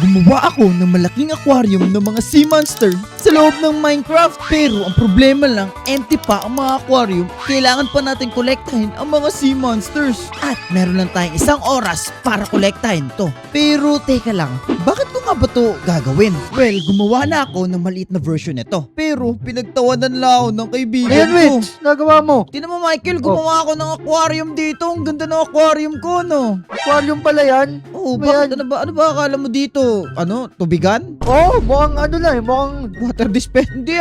gumawa ako ng malaking aquarium ng mga sea monster sa loob ng Minecraft. Pero ang problema lang, empty pa ang mga aquarium. Kailangan pa natin kolektahin ang mga sea monsters. At meron lang tayong isang oras para kolektahin to. Pero teka lang, bakit ko nga ba to gagawin? Well, gumawa na ako ng maliit na version nito. Pero pinagtawanan lang ako ng kaibigan Ayan, ko. Wits, nagawa mo. Tinan mo, Michael, gumawa ako ng aquarium dito. Ang ganda ng aquarium ko, no? Aquarium pala yan. Oo, Ano bakit? yan? Ano ba akala mo dito? Ano? Tubigan? Oo, mukhang ano lang eh, mukhang... Water dispenser? Hindi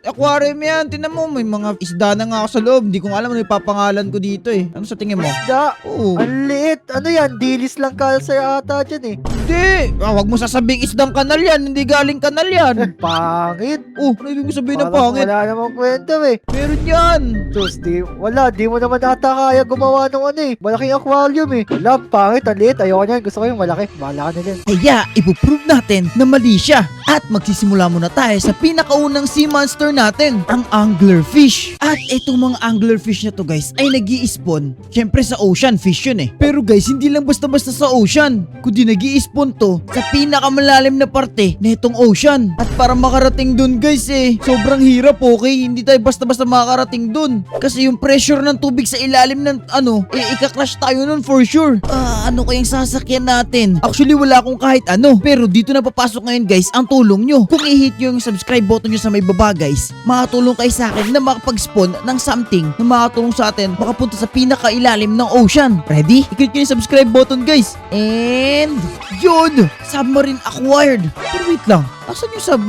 aquarium yan. Tinan mo, may mga isda na nga ako sa loob. Hindi ko nga alam ano ipapangalan ko dito eh. Ano sa tingin mo? Da, Oo. ang liit. Ano yan, dilis lang kalsay ata dyan eh. Hindi! Wag mo sasabing isdang kanal yan. Hindi galing kanal yan. Pangit. Oh, ano ibig mo sabihin na Parang pangit? wala namang kwenta eh. Meron yan. Diyos, di mo naman ata kaya gumawa ng ano eh. Malaking aquarium eh. Wala, pangit, ang liit. Ayoko niyan, gusto ko yung malaki. Bahala ka na din. Kaya, ipuprove natin na mali siya. At magsisimula muna tayo sa pinakaunang sea monster natin, ang anglerfish. At itong mga anglerfish na to guys, ay nag-i-spawn. Syempre sa ocean, fish yun eh. Pero guys, hindi lang basta-basta sa ocean. Kundi nag-i-spawn to sa pinakamalalim na parte na itong ocean. At para makarating dun guys sobrang hirap, okay? Hindi tayo basta-basta makakarating dun. Kasi yung pressure ng tubig sa ilalim ng ika-crash tayo nun for sure. Ano kayang sasakyan natin? Actually, wala akong kahit ano. Pero dito na papasok ngayon guys, ang tulong nyo. Kung i-hit nyo yung subscribe button nyo sa may baba guys, makatulong kayo sa akin na makapag-spawn ng something na makatulong sa atin makapunta sa pinakailalim ng ocean. Ready? I-click nyo yung subscribe button guys. And yun! Submarine acquired. Pero wait lang. Asan yung sub?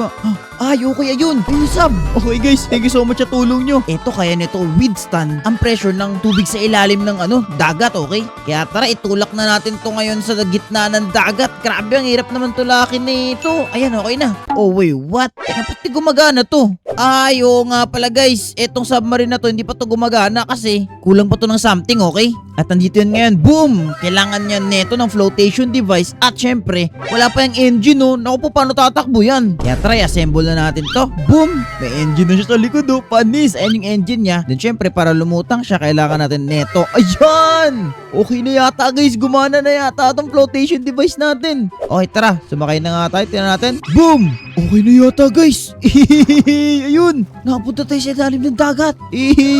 Ay, okay, ayun. Ayun yung sub. Okay guys, thank you so much sa tulong nyo. Ito kaya nito withstand ang pressure ng tubig sa ilalim ng dagat, okay? Kaya tara, itulak na natin to ngayon sa gitna ng dagat. Grabe, ang hirap naman tulakin nito. Ayan, okay na. Oh, wait, what? Teka, pati gumagana to. Ay, oo nga pala guys. Etong submarine na to, hindi pa to gumagana kasi kulang pa to ng something, okay? At nandito yun ngayon, boom! Kailangan niya neto ng flotation device at syempre, wala pa yung engine, no? Naku po, paano tatakbo yan? Kaya try, assemble na natin to. Boom! May engine na siya sa likod, oh. Panis! Ayan yung engine niya. Then syempre, para lumutang siya, kailangan natin neto. Ayan! Okay na yata guys, gumana na yata itong flotation device natin. Okay, tara, sumakay na nga tayo. Tingnan natin. Boom! Okay na yata guys. Ayun! Nakapunta tayo sa ilalim ng dagat.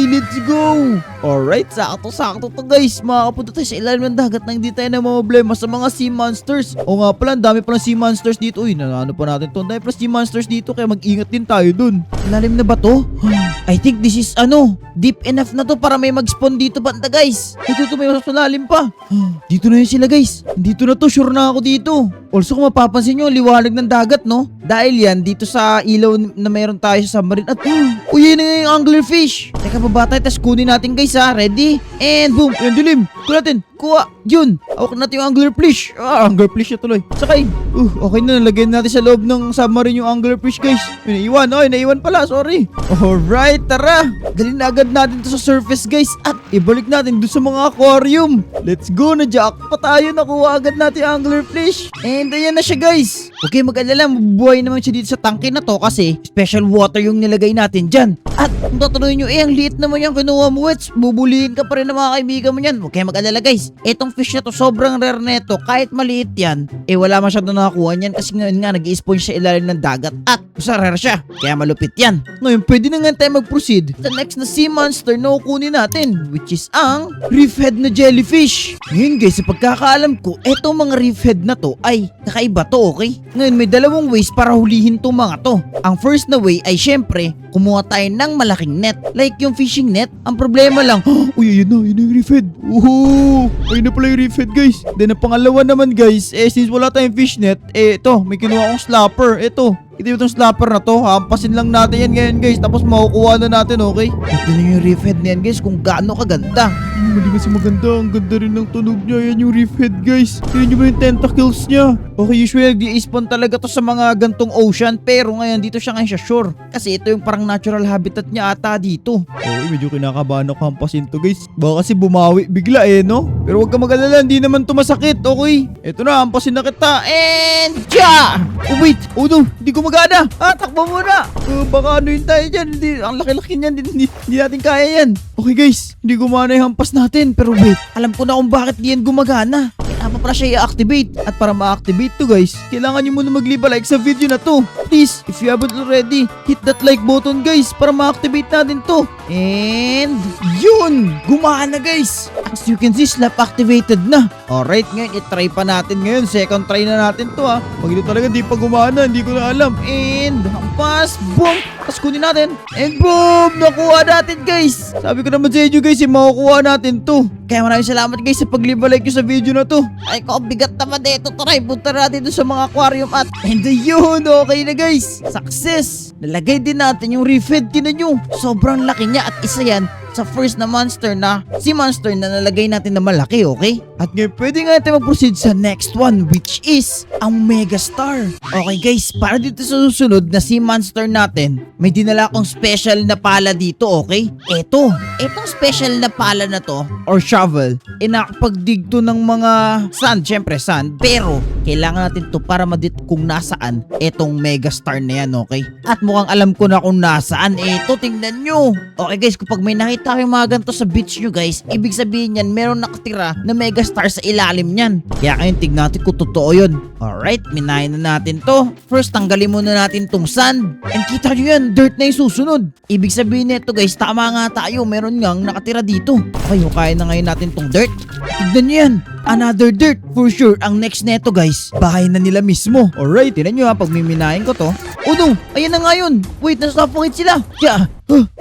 Let's go! Alright, sakto to guys. Makakapunta tayo sa ilalim ng dagat na hindi tayo na problema sa mga sea monsters. O nga pala, ang dami palang sea monsters dito. Uy, nanano pa natin to. Ang dami palang sea monsters dito, kaya mag-ingat din tayo dun. Ilalim na ba to? I think this is deep enough na to para may mag-spawn dito banda guys. Dito may mas malalim pa. Dito na yun sila guys. Dito na to, sure na ako dito. Also kung mapapansin nyo, liwanag ng dagat, no? Dahil yan, dito sa ilaw na mayroon tayo sa submarine. At uy, yun na yung anglerfish. Teka, baba tayo, tas kunin natin guys ha. Ready? And boom! Yan, dilim. Kuha natin. Kuha. Yun. Awak natin yung anglerfish. Anglerfish na tuloy. Sakay. Okay na. Nalagyan natin sa loob ng submarine yung anglerfish guys. Naiwan. Naiwan pala. Sorry. Alright, tara. Dalhin na agad natin to sa surface guys. At ibalik natin doon sa mga aquarium. Let's go. Na-jackpot tayo. Nakuha agad natin yung anglerfish. And ayan na siya guys. Okay, mag-alala. Mabubuhay naman siya dito sa tangke na to kasi special water yung nilagay natin dyan. At kung tatuloy nyo, ang liit naman yung kinuha mo, Wets. Bubulihin ka pa rin ng mga kaibigan mo yan. Okay, mag-alala guys. Etong fish na to, sobrang rare neto. Kahit maliit yan, wala masyado nakakuha niyan kasi ngayon nga nag-i-spawn siya ilalim ng dagat. At sa rare siya, kaya malupit yan. Ngayon, pwede na nga tayo mag-proceed sa next na sea monster na kukunin natin, which is ang reef head na jellyfish. Ngayon guys, sa pagkakaalam ko, etong mga reef head na to ay kakaiba to, okay? Ngayon, may dalawang ways para hulihin tong mga to. Ang first na way ay syempre, kumuha tayo ng malaking net. Like yung fishing net. Ang problema lang, uy, yun na yung reef head. Ayun na pala yung reef head guys. Then ang pangalawa naman guys, since wala tayong fish net, ito, may kinuha akong slapper. Ito yung slapper na to. Hampasin lang natin yan ngayon guys. Tapos makukuha na natin, okay? Ito na yung reef head na yan guys, kung gaano kaganda. Mali kasi maganda. Ang ganda rin ng tunog niya. Yan yung reef head guys. Tignan nyo ba yung tentacles niya? Okay, usually di-spawn talaga to sa mga gantong ocean. Pero ngayon dito siya ngayon sa shore. Kasi ito yung parang natural habitat niya ata dito. Okay, medyo kinakabahan ako hampasin to guys. Baka kasi bumawi bigla no? Pero huwag ka mag-alala, hindi naman to masakit, okay? Ito na, hampasin na kita. And ja! Oh wait, oh no, hindi ko magana. Takbo muna. Baka ano yun tayo dyan. Ang laki-laki niyan, hindi natin kaya yan. Okay guys, hindi gumana yung hampas natin. Pero wait, alam ko na kung bakit di yan gumagana. mo pala siya i-activate. At para ma-activate to guys, kailangan nyo muna mag-leave a like sa video na to. Please, if you haven't already, hit that like button guys para ma-activate natin to. And yun! Gumana guys! As you can see, slap activated na. Alright, ngayon i-try pa natin ngayon. Second try na natin to ha. Pag ito talaga di pa gumana, hindi ko na alam. And hampas, boom! Tapos kunin natin. And boom! Nakuha natin guys! Sabi ko naman sa inyo guys, makukuha natin to. Kaya maraming salamat guys sa pag-leave a like nyo sa video na to. Ay ko, bigat naman dito. Try, punta natin doon sa mga aquarium at and yun, okay na guys. Success! Nalagay din natin yung refed. Tinan nyo, sobrang laki niya at isa yan sa first na monster na si monster na nalagay natin na malaki, okay? At ngayon pwede nga natin mag-proceed sa next one which is ang Megastar. Okay guys, para dito sa susunod na si monster natin, may dinala akong special na pala dito, okay? Etong special na pala na to or shovel, nakapagdig to ng mga sand, syempre sand, pero kailangan natin to para madit kung nasaan etong Megastar na yan, okay? At mukhang alam ko na kung nasaan. Tingnan nyo. Okay guys, kapag may nakita kayong mga ganito sa beach nyo guys, ibig sabihin yan, meron nakatira na Megastar sa ilalim nyan. Kaya ngayon, tignan natin kung totoo yun. Alright, minahin na natin to. First, tanggalin muna natin tong sand. And kita nyo yan, dirt na yung susunod. Ibig sabihin nito guys, tama nga tayo, meron ngang nakatira dito. Okay, hukayin na ngayon natin tong dirt. Tignan nyo yan. Another dirt. For sure, ang next neto guys, bahay na nila mismo. Alright, tinan nyo ha, pag miminahin ko to. Oh no, ayan na nga yun. Wait, nasuffocate sila.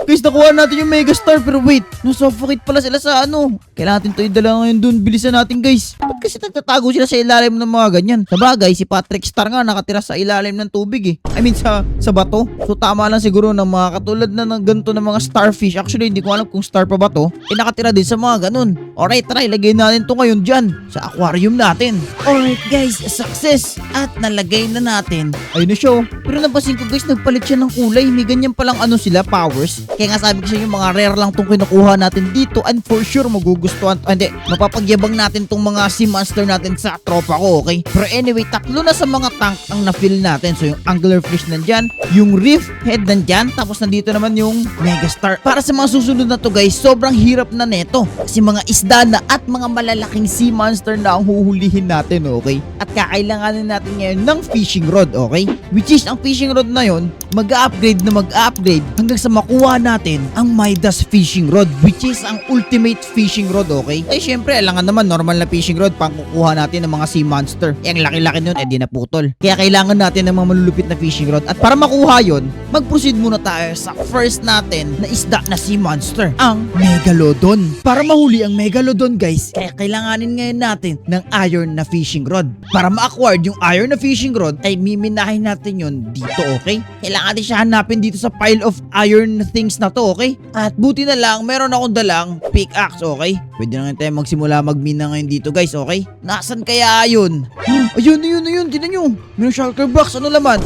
Guys, nakuha natin yung Megastar pero wait, nasuffocate pala sila sa ano. Kailangan natin to idala ngayon dun. Bilisan natin guys. Ba't kasi nagtatago sila sa ilalim ng mga ganyan? Sa bagay, si Patrick Star nga nakatira sa ilalim ng tubig eh. I mean sa bato. So tama lang siguro ng mga katulad na ng ganito ng mga starfish. Actually, hindi ko alam kung star pa ba to. Nakatira din sa mga ganun. Alright, tara, ilagay natin to ngayon dyan sa aquarium natin. Alright guys, success. At nalagay na natin. Ayun na siya. Pero napansin ko guys, nagpalit siya ng kulay. May ganyan palang ano sila, powers. Kaya nga sabi ko sa inyo, mga rare lang tong kinukuha natin dito. And for sure, magugustuhan. Hindi, mapapagyabang natin tong mga sea monster natin sa tropa ko, okay? Pero anyway, tatlo na sa mga tank ang na-fill natin. So yung anglerfish nandyan, yung reef head nandyan, tapos nandito naman yung Megastar. Para sa mga susunod na to guys, sobrang hirap na neto. Kasi mga isda na at mga malalaking sea monster na ang huhulihin natin, okay? At kakailanganin natin ngayon ng fishing rod, okay? Which is, ang fishing rod na yon mag-upgrade na mag-upgrade hanggang sa makuha natin ang Midas fishing rod, which is ang ultimate fishing rod, okay? Ay syempre, alangan naman normal na fishing rod pang kukuha natin ng mga sea monster. Ang laki-laki nun, di naputol. Kaya kailangan natin ng mga malulupit na fishing rod. At para makuha yon, mag-proceed muna tayo sa first natin na isda na sea monster, ang Megalodon. Para mahuli ang Megalodon guys, kaya kailanganin ngayon natin ng iron na fishing rod. Para ma-acquire yung iron na fishing rod, ay miminahin natin yon dito, okay? Kailangan natin siya hanapin dito sa pile of iron things na to, okay? At buti na lang, meron akong dalang pickaxe, okay? Pwede na ngayon tayo magsimula magmina ngayon dito guys, okay? Nasaan kaya yun? Ayun, tinan nyo. Meron shulker box, ano laman?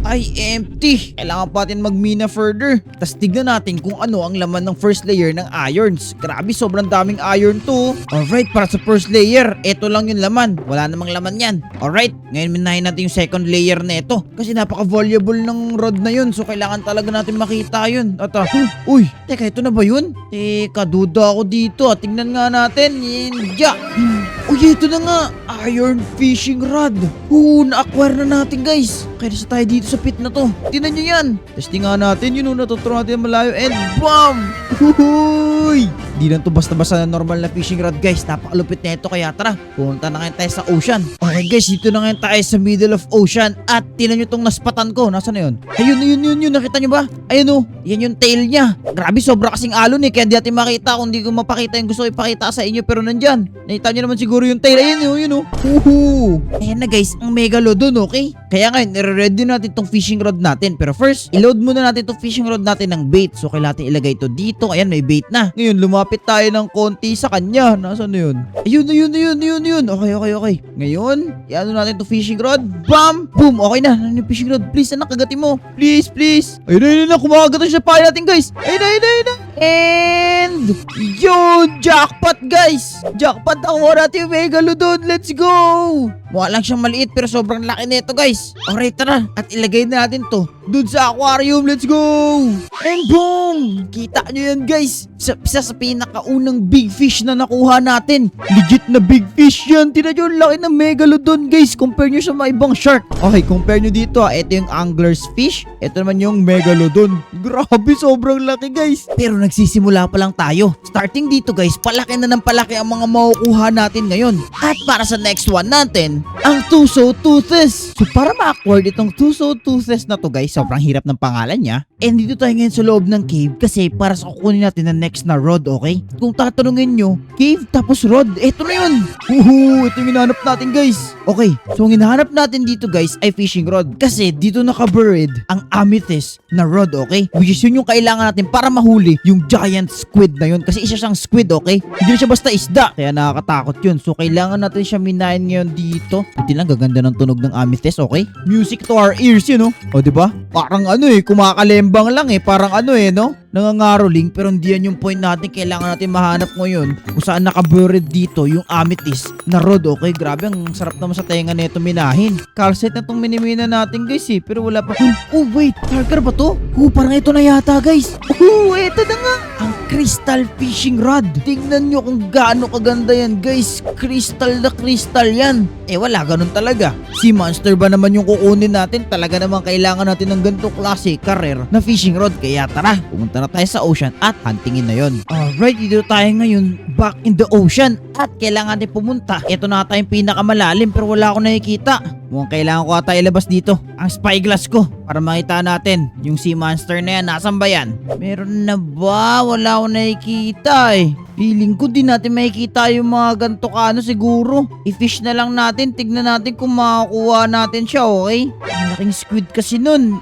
Ay empty. Kailangan pa natin magmina further. Tapos tignan natin kung ano ang laman ng first layer ng irons. Grabe, sobrang daming iron to. Alright, para sa first layer, eto lang yung laman. Wala namang laman yan. Alright, ngayon minahin natin yung second layer na ito. Kasi napaka-valuable ng rod na yun. So kailangan talaga natin makita yun. At uy, teka, ito na ba yun? Teka, duda ako dito. Tingnan nga natin. Uy, ito na nga. Iron fishing rod. Na-acquire na natin guys. Kaya nasa tayo dito sa pit na to. Tingnan nyo yan. Testing nga natin. Yun, natuturo natin malayo. And BAM! Uy! Di lang to basta-basta na normal na fishing rod guys. Napakalupit na ito. Kaya tara, pumunta na ngayon tayo sa ocean. Okay guys, dito na ngayon tayo sa middle of ocean. At tingnan nyo tong naspatan ko. Nasaan na yun? Ayun. Nakita nyo ba? Ayun o. Yan yung tail niya. Grabe, sobra kasing alon eh. Kaya di natin makita kung di ko mapakita yung gusto ko ipakita sa inyo. Pero nandyan. Nakita nyo naman siguro yung tail. Ayun o. Ayan na guys, ang Megalodon, okay? Kaya ngayon, nire-ready natin tong fishing rod natin. Pero first, i-load muna natin tong fishing rod natin ng bait. So kailangan natin ilagay ito dito. Ayan, may bait na. Ngayon, lumapit tayo ng konti sa kanya. Nasaan na yun? Ayun. Okay. Ngayon, i-ano natin tong fishing rod. BAM! Boom! Okay na. Ano yung fishing rod? Please, anak, kagatin mo. Please. Ayun na. Kumakagat siya pa natin, guys. Ayun na. And yun, jackpot guys. Jackpot, nakuha natin yung Megalodon. Let's go. Mukha lang siyang maliit pero sobrang laki nito guys. Alright, tara. At ilagay na natin to dun sa aquarium. Let's go! And boom! Kita nyo yan guys. Isa sa pinakaunang big fish na nakuha natin. Legit na big fish yan. Tingnan nyo, ang laki ng megalodon guys. Compare nyo sa mga ibang shark. Okay, compare nyo dito ito yung angler's fish. Ito naman yung megalodon. Grabe, sobrang laki guys. Pero nagsisimula pa lang tayo. Starting dito guys, palaki na ng palaki ang mga makukuha natin ngayon. At para sa next one natin, ang Tuso Toothes. So para ma-acquired itong Tuso Toothes na to guys, sobrang hirap ng pangalan niya. And dito tayo ngayon sa loob ng cave kasi para sa kukunin natin na next na rod, okay? Kung tatanungin nyo, cave tapos rod, eto na yun. Ito yung hinahanap natin guys. Okay, so ang hinahanap natin dito guys ay fishing rod. Kasi dito naka-buried ang amethyst na rod, okay? Which is yun yung kailangan natin para mahuli yung giant squid na yun. Kasi isa siyang squid, okay? Hindi na siya basta isda. Kaya nakakatakot yun. So kailangan natin siya minahin ngayon dito. Hindi lang, gaganda ng tunog ng amethyst, okay? Music to our ears yun, no? O, diba? Parang kumakalembang lang parang no? Nangangaroling, pero hindi yan yung point natin. Kailangan natin mahanap ngayon kung saan naka-buried dito yung amethyst na rod, okay? Grabe, ang sarap naman sa tenga nito minahin. Calcite na itong minimina natin guys pero wala pa. Oh wait, Parker ba to? Parang ito na yata guys. Ito na nga. Ang crystal fishing rod. Tingnan nyo kung gaano kaganda yan guys. Crystal na crystal yan. Wala, ganun talaga. Si Monster ba naman yung kukunin natin? Talaga naman kailangan natin ng ganito klase career na fishing rod. Kaya tara, pumunta na tayo sa ocean at huntingin na yon. Alright, dito tayo ngayon back in the ocean at kailangan natin pumunta. Ito na tayong pinakamalalim pero wala akong nakikita. Mukhang kailangan ko ata ilabas dito ang spyglass ko para makita natin yung sea monster na yan. Nasaan ba yan? Meron na ba? Wala akong nakikita Feeling ko din natin makikita yung mga ganito siguro. I-fish na lang natin. Tignan natin kung makakuha natin siya, okay? Ang laking squid kasi nun.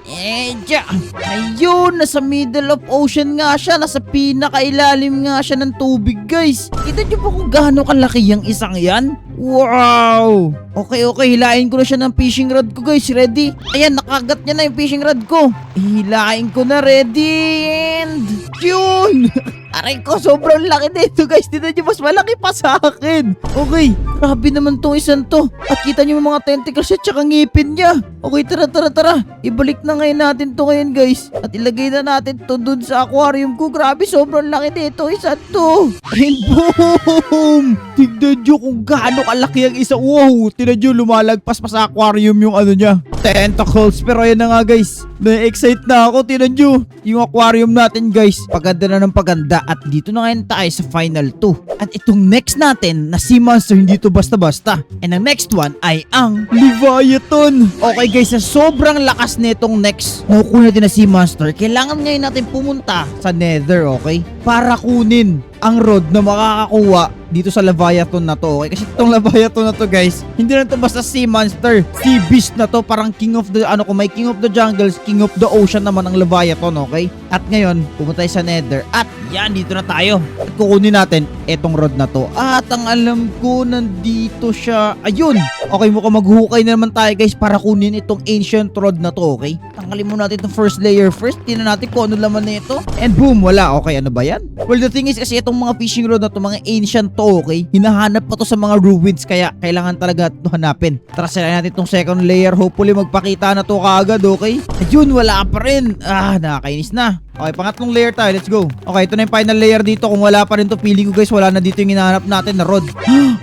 Ayun, nasa middle of ocean nga siya. Nasa pinakailalim nga siya ng tubig, guys. Kita nyo ba kung gaano kalaki yung isang yan? Wow! Okay, hilain ko na siya ng fishing rod ko guys. Ready? Ayan, nakagat niya na yung fishing rod ko. Hilain ko na, ready, and yun! Aray ko, sobrang laki nito guys. Tignan nyo, mas malaki pa sa akin. Okay, grabe naman tong isang to. At kita nyo yung mga tentacles at saka ngipin niya. Okay, tara. Ibalik na ngayon natin to ngayon guys. At ilagay na natin to dun sa aquarium ko. Grabe, sobrang laki nito isang to. And boom! Tignan nyo kung gaano kalaki ang isa. Wow, tignan nyo, lumalagpas pa sa aquarium yung niya. Tentacles. Pero ayan na nga guys. Na-excite na ako. Tignan nyo, yung aquarium natin guys. Paganda na ng paganda. At dito na ngayon tayo sa final 2. At itong next natin na sea monster, hindi to basta-basta. And ang next one ay ang Leviathan. Okay guys, sa sobrang lakas nitong next nakukuha natin na sea monster, kailangan ngayon natin pumunta sa nether, okay? Para kunin ang rod na makakakuha dito sa Leviathan na to, okay? Kasi itong Leviathan na to guys, hindi na to basta sea monster, sea beast na to. Parang king of the may king of the jungles, king of the ocean naman ang Leviathan, okay? At ngayon, pumunta tayo sa nether. At yan, dito na tayo. At kukunin natin etong rod na to. At ang alam ko, nandito siya. Ayun! Okay, mukhang maghukay na naman tayo guys para kunin itong ancient rod na to, okay? Tanggalin muna natin itong first layer first. Tingnan natin kung ano laman na ito. And boom, wala. Okay, ano ba yan? Well, the thing is kasi itong mga fishing rod na to, mga ancient to, okay? Hinahanap pa to sa mga ruins, kaya kailangan talaga ito hanapin. Tara, sila natin itong second layer. Hopefully magpakita na to kaagad, okay? Ayun, wala pa rin. Nakakainis na. Okay, pangatlong layer tayo. Let's go. Okay, ito na yung final layer dito. Kung wala pa rin to, feeling ko guys, wala na dito yung hinahanap natin na rod.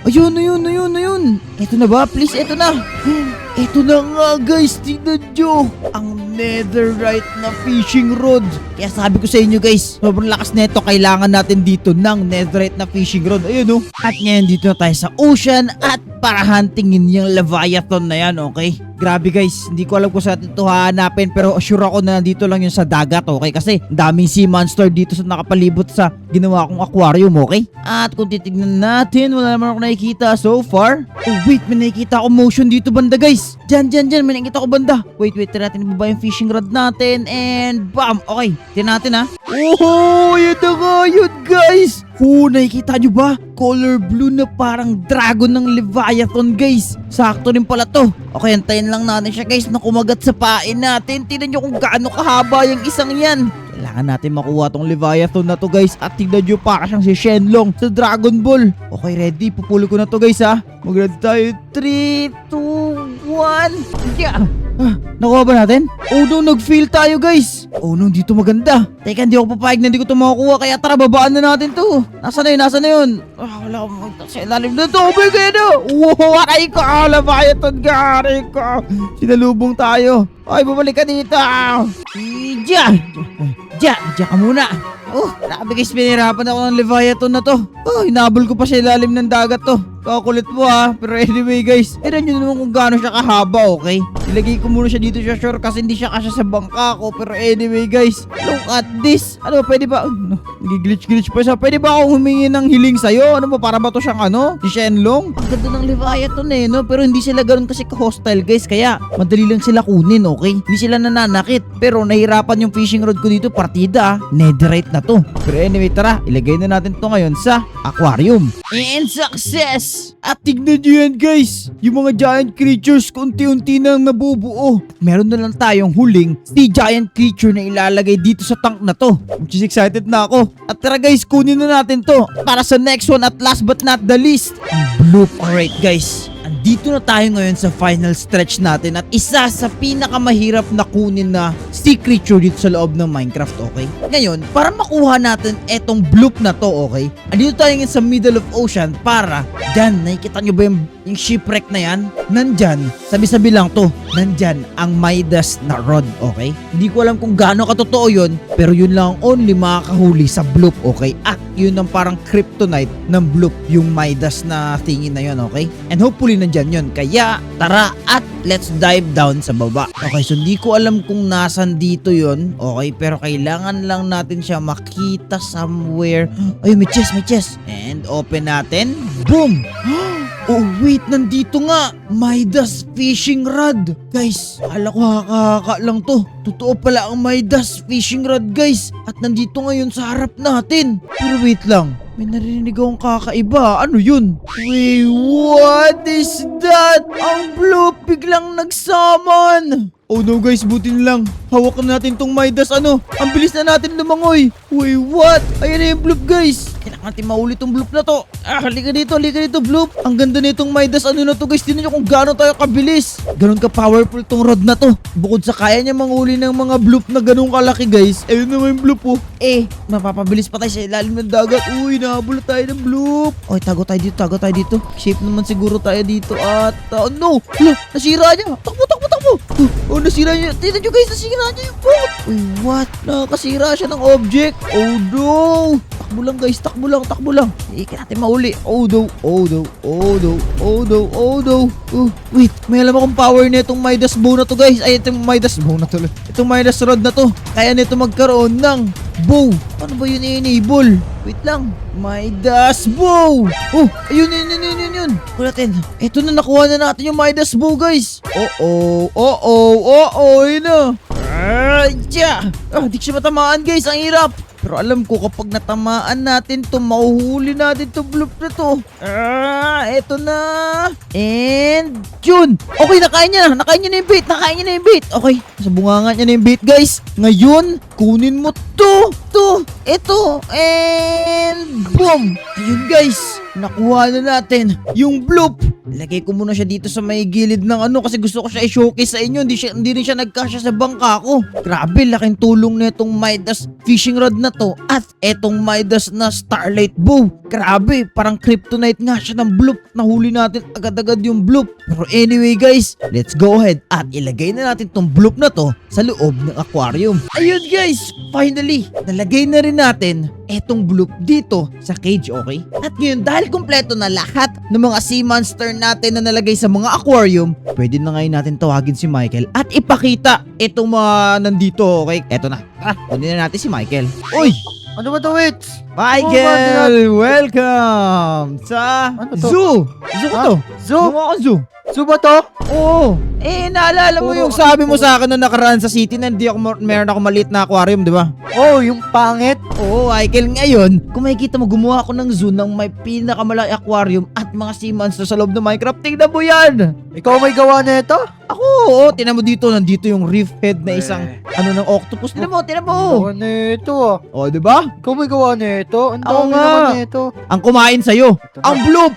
Ayun. Ito na ba? Please, ito na. Ito na nga guys, tignan nyo. Ang netherite na fishing rod. Kaya sabi ko sa inyo guys, sobrang lakas nito. Kailangan natin dito ng netherite na fishing rod. Ayun At ngayon dito na tayo sa ocean at para huntingin yung Leviathan na yan, okay? Grabe guys, hindi ko alam kung saan ito hahanapin, pero sure ako na dito lang yun sa dagat, okay? Kasi daming sea monster dito sa nakapalibot sa ginawa kong aquarium, okay? At kung titignan natin, wala naman ako nakikita so far. Oh wait, may nakikita ako motion dito banda guys. Diyan, may nakikita ko banda. Wait, tira natin ibaba yung fishing rod natin and bam! Okay, tira natin Oh, yun na nga yun guys. Nakikita nyo ba? Color blue na parang dragon ng Leviathan guys. Sakto rin pala to. Okay, antayin lang natin siya guys na kumagat sa pain natin. Tignan nyo kung gaano kahaba yung isang yan. Kailangan natin makuha tong Leviathan na to guys. At tignan nyo pa siyang si Shenlong sa Dragon Ball. Okay, ready? Pupulo ko na to guys Mag-ready tayo. 3, 2, 1. Yeah. Nakuha ba natin? Oh no, nag-fail tayo guys. Oh no, dito maganda. Teka, hindi ako papayag na hindi ko ito makakuha. Kaya tara, babaan na natin to. Nasaan na yun? Nasaan na yun? Wala akong magta sa ilalim na tubig. Ano? Wow, aray ko. Labayaton ka, aray ko. Sinalubong tayo. Ay, bumalik ka dito. Diyan ka muna. Oh, grabe guys, pinirapan ako ng Leviathan na to. Oh, hinabol ko pa sa ilalim ng dagat to. Kakulit mo ha. Pero anyway guys, tignan nyo naman kung gaano siya kahaba, okay? Ilagay ko muna siya dito sa shore kasi hindi siya kasya sa bangka ko. Pero anyway guys, look at this. Ano, pwede ba? Nag-glitch pa siya. Pwede ba akong humingi ng hiling sa'yo? Ano ba, para ba to siyang ano? Si Shenlong? Ang ganda ng Leviathan eh, no? Pero hindi sila ganoon kasi ka-hostile guys. Kaya madali lang sila kunin, okay? Hindi sila nananakit. Pero nahirapan yung fishing rod ko dito. Partida, netherite na to. Pero anyway, tara, ilagay na natin to ngayon sa aquarium. And success! At tignan nyo yan guys, yung mga giant creatures unti-unti nang nabubuo. At meron na lang tayong huling sea giant creature na ilalagay dito sa tank na to. Which is excited na ako. At tara guys, kunin na natin to para sa next one at last but not the least, ang blue crate guys. Andito na tayo ngayon sa final stretch natin at isa sa pinakamahirap na kunin na sea creature dito sa loob ng Minecraft, okay? Ngayon, para makuha natin etong bloop na to, okay? Andito tayo ngayon sa middle of ocean para dyan, nakikita nyo ba yung shipwreck na yan? Nandyan, sabi-sabi lang to, nandyan ang Midas na rod, okay? Hindi ko alam kung gaano katotoo yun, pero yun lang ang only makakahuli sa bloop, okay? At yun ang parang kryptonite ng bloop, yung Midas na thingy na yun, okay? And hopefully nandyan yun. Kaya tara at let's dive down sa baba. Okay, so hindi ko alam kung nasan dito yun. Okay, pero kailangan lang natin siya makita somewhere. Ay, may chest. And open natin. Boom! Oh wait, nandito nga, Midas fishing rod. Guys, akala ko haka lang to. Totoo pala ang Midas fishing rod guys. At nandito ngayon sa harap natin. Pero wait lang, may narinig akong kakaiba. Ano yun? Wait, what is that? Ang bloop biglang nagsaman. Oh no guys, butin lang. Hawakan natin tong Midas ano. Ang bilis na natin lumangoy. Wait, what? Ayan na yung bloop guys. Kailangan natin mahuli tong bloop na to. Halika dito bloop. Ang ganda nitong Midas ano na to guys. Tingnan nyo kung gaano tayo kabilis. Ganon ka powerful tong rod na to. Bukod sa kaya niya manghuli ng mga bloop na ganun kalaki guys. Ayun naman yung bloop oh. Mapapabilis pa tayo sa ilalim ng dagat. Uy, nahabol tayo ng bloop. Oy, tago tayo dito. Shape naman siguro tayo dito at no. Hala, nasira niya. Takbo. Oh, nasira niya. Tignan nyo guys, nasira niya yung boat. Uy, what? Nakakasira siya ng object. Oh no. Takbo lang. Ikin natin mauli. Oh no. Wait, may alam akong power na itong Midas bow na to guys. Ay, itong Midas bow na to. Itong Midas rod na to. Kaya nito magkaroon ng bow. Paano ba yun i-enable? Wait lang. Midas bow. Oh, ayun. Kulatin. Ito na, nakuha na natin yung Midas bow guys. Ayun na. Di siya matamaan guys. Ang hirap. Pero alam ko kapag natamaan natin to, mahuhuli natin to bloop na to. Eto na. And yun. Okay, nakain niya na yung bait. Okay, sa bunganga niya na yung bait guys. Ngayon, kunin mo to. Ito. And boom. Ayun guys. Nakuha na natin yung bloop. Ilagay ko muna siya dito sa may gilid ng ano kasi gusto ko siya i-showcase sa inyo. Hindi rin siya nagkasya sa bangka ko. Grabe, laking tulong na itong Midas fishing rod na to at etong Midas na Starlight bow. Grabe, parang kryptonite nga siya ng bloop. Nahuli natin agad-agad yung bloop. Pero anyway guys, let's go ahead at ilagay na natin tong bloop na to sa loob ng aquarium. Ayun guys, finally, nalagay na rin natin etong bloop dito sa cage, okay? At ngayon, dahil kompleto na lahat ng mga sea monster natin na nalagay sa mga aquarium, pwede na ngayon natin tawagin si Michael at ipakita itong mga nandito, okay? Eto na. Tara, kunin na natin si Michael. Uy! Ano ba to, Wits? Michael, welcome sa Ano to? zoo. Zoo ko to. Zoo? Zoo. Zoo ba to? Oo. Naalala mo yung sabi mo sa akin na nakaraan sa city na meron ako maliit na aquarium, di ba? Oh, yung pangit. Oo, Michael, ngayon, kung makikita mo, gumawa ako ng zoo ng may pinakamalaki aquarium at mga sea monsters sa loob ng Minecraft. Tingnan mo yan! Ikaw may gawa na ito? Ako, oo. Tingnan mo dito, nandito yung reef head na isang, ng octopus. Tingnan mo. Gawa na ito ah. O, di ba? Ikaw may gawa na ito? Ang Oo dami nga. naman na ito. Ang kumain sa'yo, Ito na. ang bloop!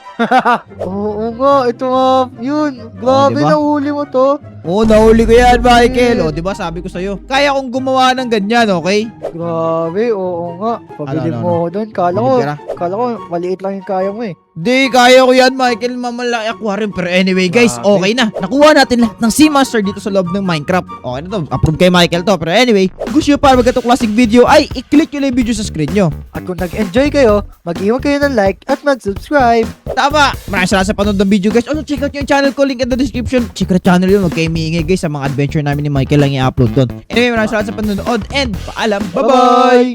Oo nga, ito nga. Yun. yun. Grabe, diba? nahuli mo to. Oo, nahuli ko yan, Michael. O, di ba sabi ko sa'yo, kaya kong gumawa ng ganyan, okay? Grabe, oo nga. Pabili Ano? mo ako doon. Kala Bili ko, maliit lang yung kaya mo eh. Di, kaya ko yan, Michael. Mamalaki aquarium. Pero anyway, guys, Grabe. okay na. Nakuha natin lahat ng Sea Monster dito sa loob ng Minecraft. Okay na to. Approve kay Michael to. Pero anyway, kung gusto nyo para magandang klaseng video, ay i-click nyo lang yung video sa screen nyo. At kung nag-enjoy kayo, mag-iwan kayo ng like at mag-subscribe. Tama! Maraming salamat sa panonood ng video, guys. Also, check out nyo yung channel ko. Link in the description. Secret channel yun. Huwag kayo miingay, guys, sa mga adventure namin ni Michael lang i-upload doon. Anyway, maraming salamat sa panonood. And paalam. Bye-bye!